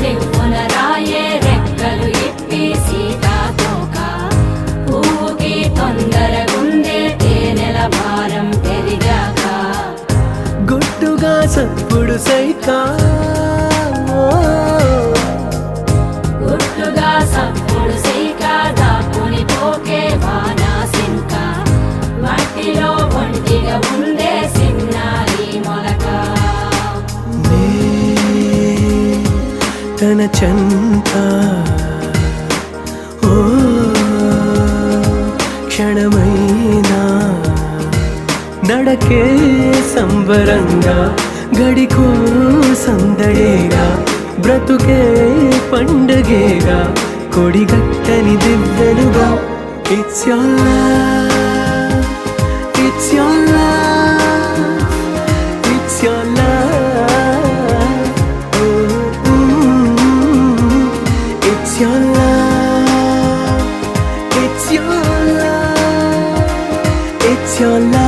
చివ్వున రాయే రెక్కలు ఇప్పి సీతాకోక పువ్వుకి తొందరగుందే తేనెల భారం పెరిగాక గుట్టుగా సప్పుడు సైకా గుట్టుగా సప్పుడు సైక దాక్కుని పోకే వానా సింక మట్టిలో ఒంటిగా ఉందే సిన్నారి మొలక తన చెంత ఓ క్షణమైనా నడకే సంబరంగా గడికో సందడేగా బ్రతుకే పండగేగా కొడిగట్టని దివ్వెనుగా it's your love it's your love it's your love it's your love it's your love it's your love